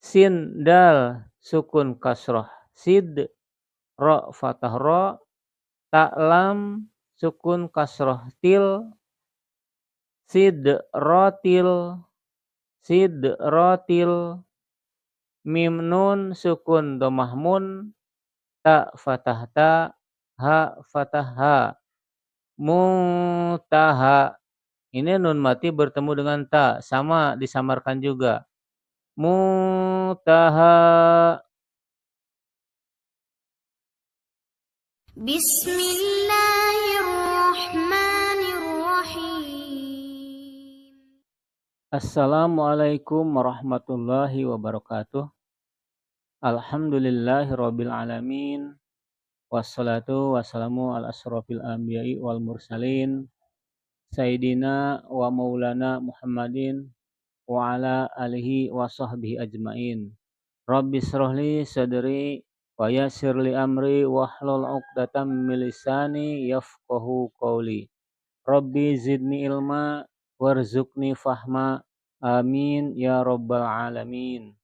Sin dal sukun kasroh sid, ro fathah ro, ta lam sukun kasroh til, sidratil, sidratil, mim nun sukun dhammah mun, ta fathah ta, ha fathah ha, muntaha. Ini nun mati bertemu dengan ta, sama disamarkan juga. Muntaha. Bismillahirrahmanirrahim. Assalamualaikum warahmatullahi wabarakatuh. Alhamdulillahirabbil alamin. Wassalatu wassalamu ala asrofil anbiya'i wal mursalin. Sayyidina wa maulana Muhammadin wa ala alihi wa sahbihi ajmain. Rabbi shrahli sadri wa yassirli amri wahlul 'uqdatam min lisani yafqahu qawli. Rabbi zidni ilma warzuqni fahma. Amin ya rabbal alamin.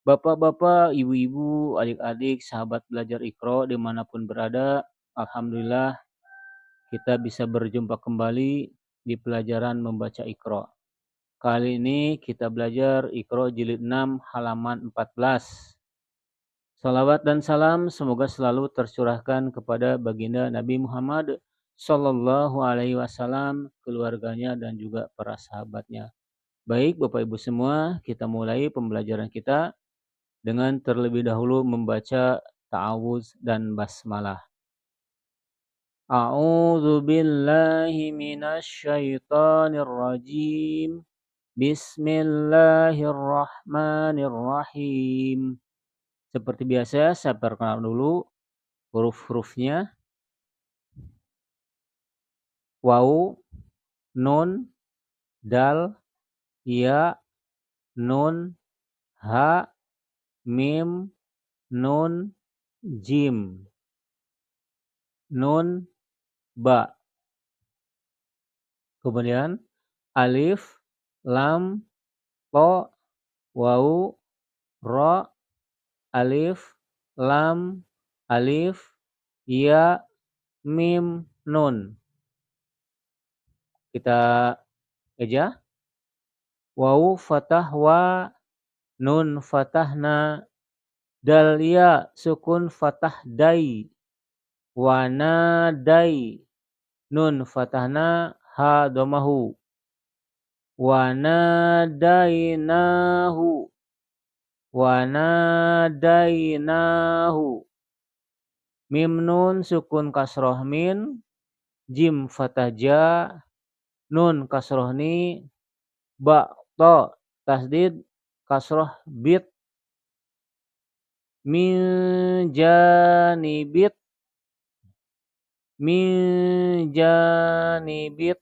Bapak-bapak, ibu-ibu, adik-adik, sahabat belajar Iqra dimanapun berada, alhamdulillah kita bisa berjumpa kembali di pelajaran membaca Iqra. Kali ini kita belajar Iqra jilid 6 halaman 14. Salawat dan salam semoga selalu tercurahkan kepada baginda Nabi Muhammad Sallallahu Alaihi Wasallam, keluarganya dan juga para sahabatnya. Baik Bapak Ibu semua, kita mulai pembelajaran kita dengan terlebih dahulu membaca ta'awuz dan basmalah. A'udzu billahi minasy syaithanir rajim. Bismillahirrahmanirrahim. Seperti biasa saya perkenalkan dulu huruf-hurufnya. Waw, nun, dal, ya, nun, ha, mim, nun, jim, nun, ba. Kemudian alif, lam, to, waw, ro, alif, lam, alif, ya, mim, nun. Kita eja. Waw fathah wa, nun fathah na, dal ya sukun fathah dai, wana dai, nun fathah na, ha domahu, wana dainahu, wana dainahu, mim nun sukun kasroh min, jim fathah ja, nun kasroh ni, ba to tasdid kasroh bit, min janibit, min janibit,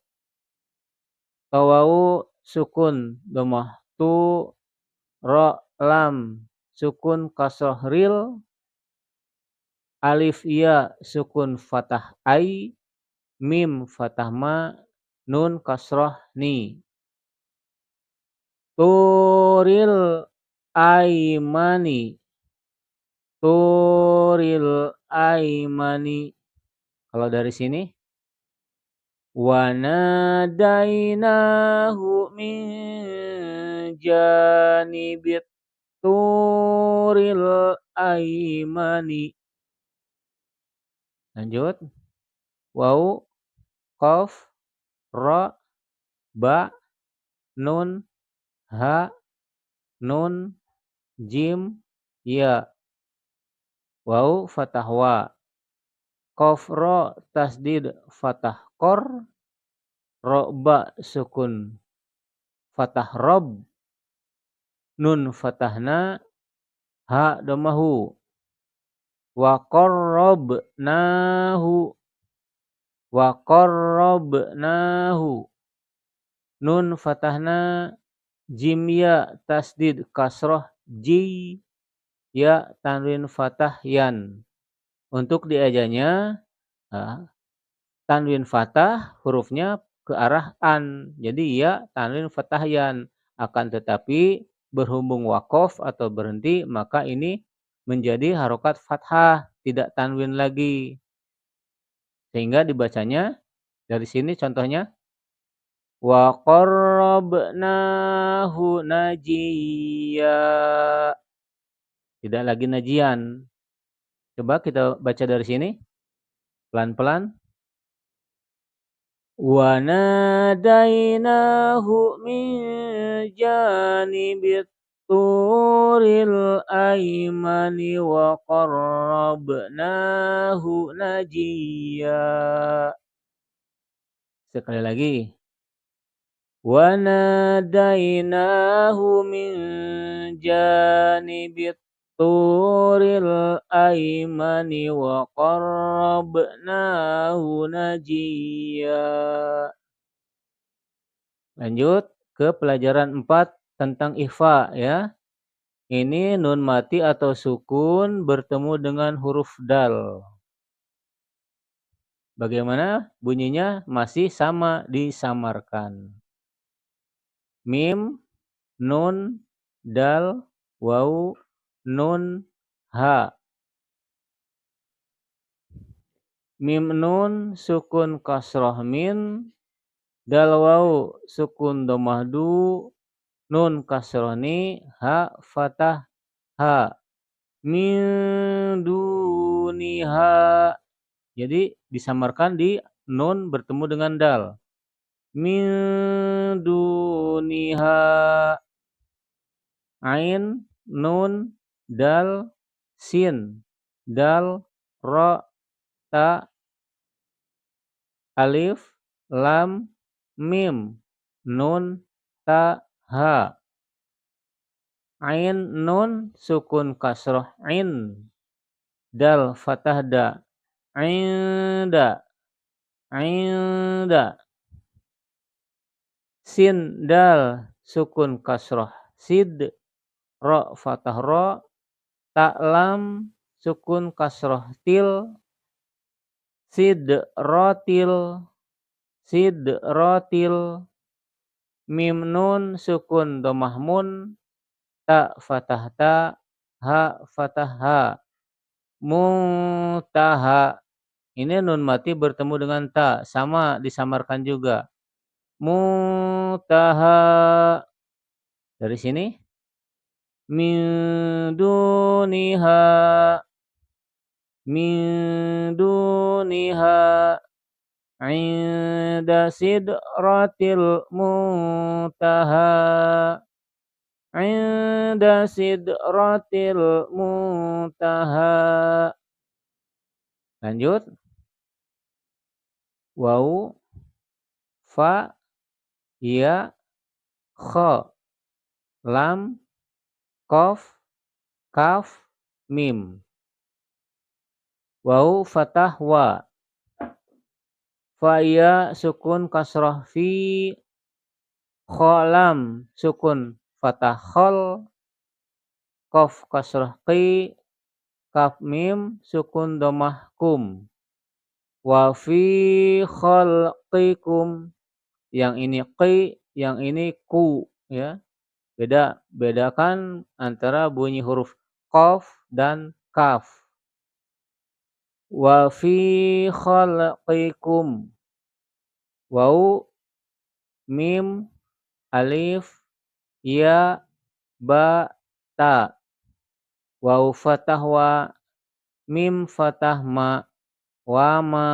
wawu sukun dhammah tu, ro lam sukun kasroh ril, alif ya sukun fathah ai, mim fathah ma, nun kasroh ni. Turil aimani, turil aimani. Kalau dari sini, wa nadainahu min janibit turil aimani. Lanjut. Waw, qaf, ra, ba, nun, ha, nun, jim, ya. Waw fathah wa, qaf ra tasdid fathah qor, ro ba sukun fathah rob, nun fathah na, ha domahu, wa qarrabnahu, wa qarrabnahu, nun fathah na, jim ya tasdid kasroh ji, ya tanwin fathah yan. Untuk diajanya tanwin fathah hurufnya ke arah an. Jadi ya tanwin fathah yan. Akan tetapi berhubung wakof atau berhenti, maka ini menjadi harokat fathah, tidak tanwin lagi. Sehingga dibacanya dari sini contohnya wa qarrabnahu najiya. Tidak lagi najian. Coba kita baca dari sini pelan-pelan. Wa nadainahu min janibit turil aimani wa qarrabnahu najiya. Sekali lagi. Wa nadainahu min janibit turil aimani wa qarrabnahu najiya. Lanjut ke pelajaran 4 tentang ikhfa ya. Ini nun mati atau sukun bertemu dengan huruf dal. Bagaimana bunyinya? Masih sama, disamarkan. Mim, nun, dal, waw, nun, ha. Mim nun sukun kasroh min, dal waw sukun domah du, nun kasroh ni, ha fathah ha. Min duniha. Jadi disamarkan di nun bertemu dengan dal. Min duniha. Ain, nun, dal, sin, dal, ro, ta, alif, lam, mim, nun, ta, ha. Ain, nun, sukun kasroh in, dal, fathah da, inda, inda. Sin, dal, sukun kasroh sid, ro, fathah ro, ta, lam, sukun kasroh til, sid, rotil, sid, rotil. Mim nun sukun domah mun, ta fathah ta, ha fathah ha. Muntaha. Ini nun mati bertemu dengan ta, sama disamarkan juga. Muntaha. Dari sini min duniha, min duniha, inda sidratil muntaha, inda sidratil muntaha. Lanjut. Waw, fa, ya, kha, lam, qaf, kaf, mim. Waw fathah wa. Fa, ya, sukun kasrah fi, kha, lam, sukun fathah khol, qaf kasrah qi, kaf mim, sukun domah kum. Wa fi khalqikum. Yang ini qi, yang ini ku ya. Bedakan antara bunyi huruf qaf dan kaf. Wa fi khalqikum. Waw, mim, alif, ya, ba, ta. Waw fathah wa, mim fathah ma, wa ma.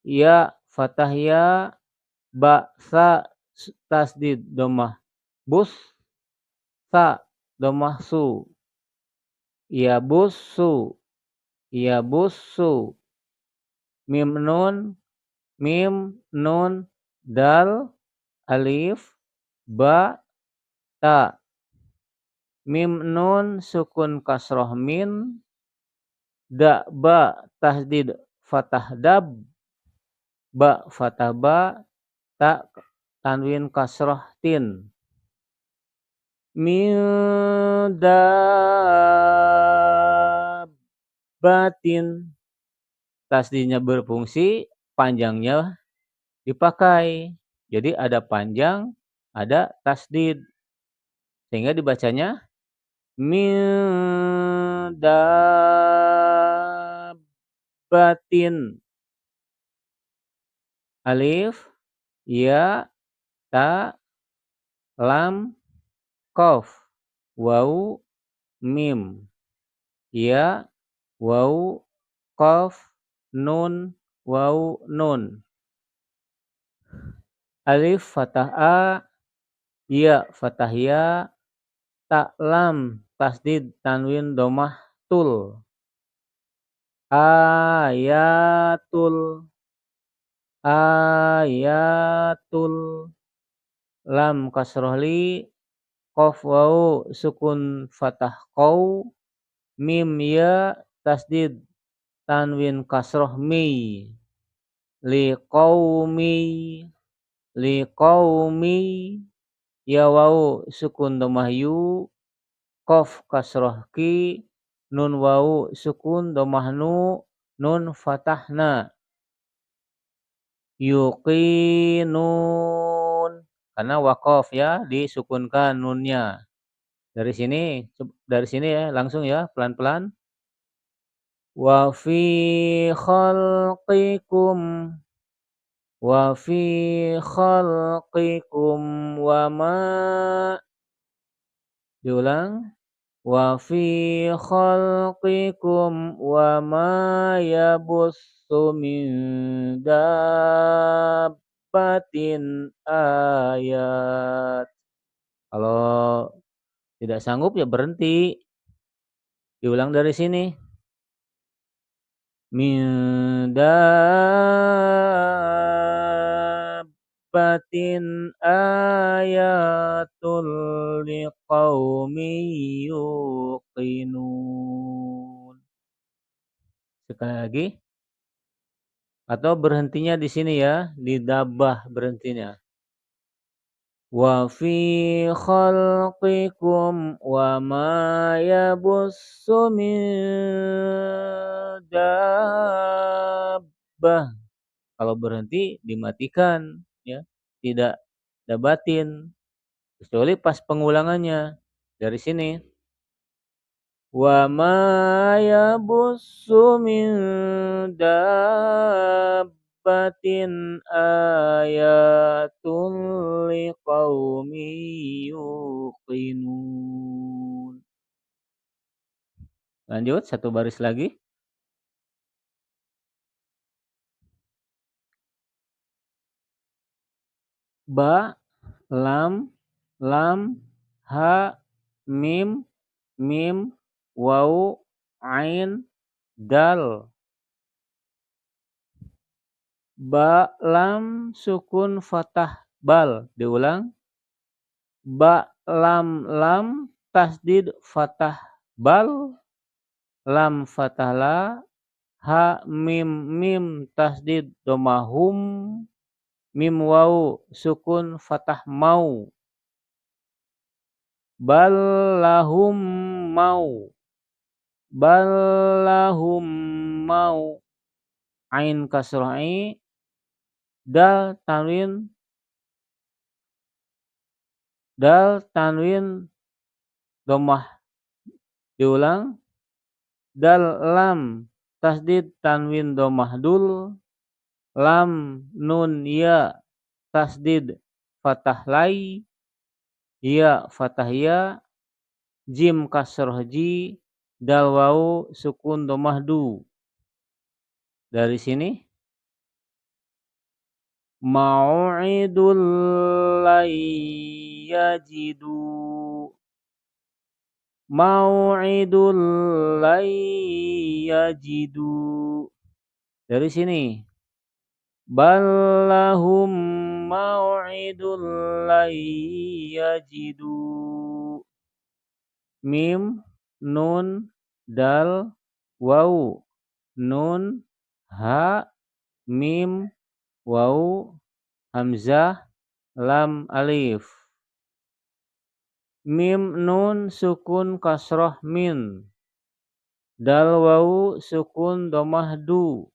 Ya fathah ya, ba sa tasdid domah bus, sa domah su. Ya busu, ya busu. Mim nun, dal, alif, ba, ta. Mim nun sukun kasroh min, da ba tasdid fathah dab, ba fathah ba, ta tanwin kasroh tin. Min dabbatin. Tasdidnya berfungsi, panjangnya dipakai. Jadi ada panjang, ada tasdid. Sehingga dibacanya min dabbatin. Alif, ya, ta, lam, qaf, waw, mim. Ya, waw, qaf, nun, waw, nun. Alif fathah a, ya fathah ya, ta lam tasdid tanwin domah tul. Ayatul, ayatul. Lam kasroh li, qaf waw sukun fathah qaw, mim ya tasdid tanwin kasroh mi. Liqaumi, liqaumi. Ya waw sukun domah yu, qaf kasroh ki, nun waw sukun domah nu, nun fathah na. Yuqinun, karena waqaf ya, disukunkan nunnya. Dari sini ya, langsung ya, pelan-pelan. Wa fi khalqikum, wa fi khalqikum wa ma. Diulang. Wa fi khalqikum wa ma yabussu min dabbatin ayat. Kalau tidak sanggup ya berhenti. Diulang dari sini. Min dabbatin ayatul liqaumin yuqinun. Sekali lagi. Atau berhentinya di sini ya, di dabbah berhentinya. Wa fi khalqikum wa ma yabussu min dabbah. Kalau berhenti dimatikan ya, tidak dabatin kecuali pas pengulangannya. Dari sini. Wa ma yabussu min dabbatin ayatun liqaumin yuqinun. Lanjut satu baris lagi. Ba, lam, ha, mim, waw, ain, dal. Ba, lam, sukun fathah bal. Diulang. Ba, lam, tasdid fathah bal. Lam fathah la. Ha, mim, tasdid domahum. Mim waw sukun fathah mau. Bal lahum mau. Bal lahum mau. Ain kasroh i, dal tanwin domah. Diulang. Dal lam tasdid tanwin domah dul. Lam nun ya tasdid fathah lai. Ya fathah ya. Jim kasroh ji. Dal waw sukun domah du. Dari sini. Mau'idul layyajidu. Mau'idul layyajidu. Dari sini. Ballahum mau'idul layyajidu. Mim, nun, dal, waw, nun, ha, mim, waw, hamzah, lam, alif. Mim, nun, sukun kasroh min. Dal, waw, sukun domah du.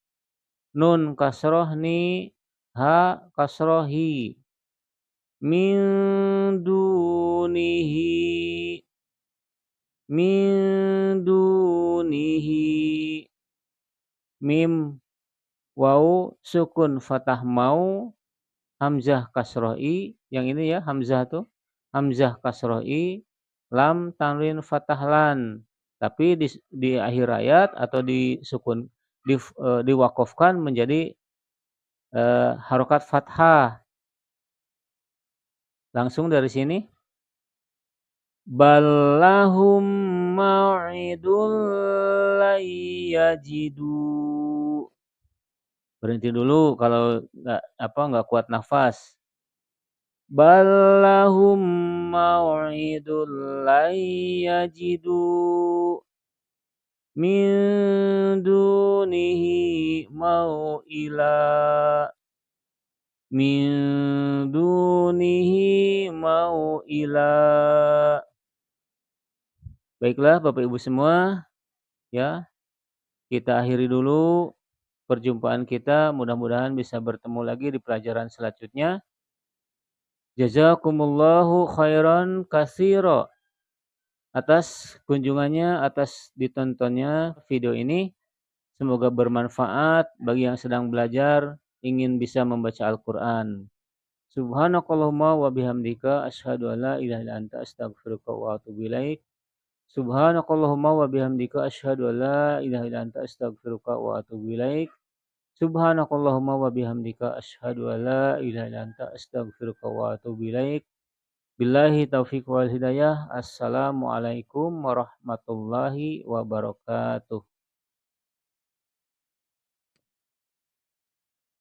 Nun kasroh ni, ha kasroh hi. min dunihi min dunihi. Mim waw sukun fathah mau, hamzah kasroh i, yang ini ya hamzah tuh, hamzah kasroh i, lam tanwin fathah lan. Tapi di akhir ayat atau di sukun diwakofkan menjadi harokat fathah. Langsung dari sini, ballahum mau'idul layyajidu. Berhenti dulu kalau nggak kuat nafas. Ballahum mau'idul layyajidu min dunihi mau'ila. Min dunihi mau'ila. Baiklah Bapak Ibu semua, ya, kita akhiri dulu perjumpaan kita, mudah-mudahan bisa bertemu lagi di pelajaran selanjutnya. Jazakumullahu khairan katsira atas kunjungannya, atas ditontonnya video ini. Semoga bermanfaat bagi yang sedang belajar, ingin bisa membaca Al-Qur'an. Subhanakallahumma wa bihamdika asyhadu an la ilaha illa anta astaghfiruka wa atubu ilaik. Subhanakallahumma wa bihamdika asyhadu an la ilaha illa anta astaghfiruka wa atubu ilaik. Subhanakallahumma wa bihamdika asyhadu an la ilaha illa anta astaghfiruka wa atubu ilaik. Billahi taufiq wal hidayah. Assalamualaikum warahmatullahi wabarakatuh.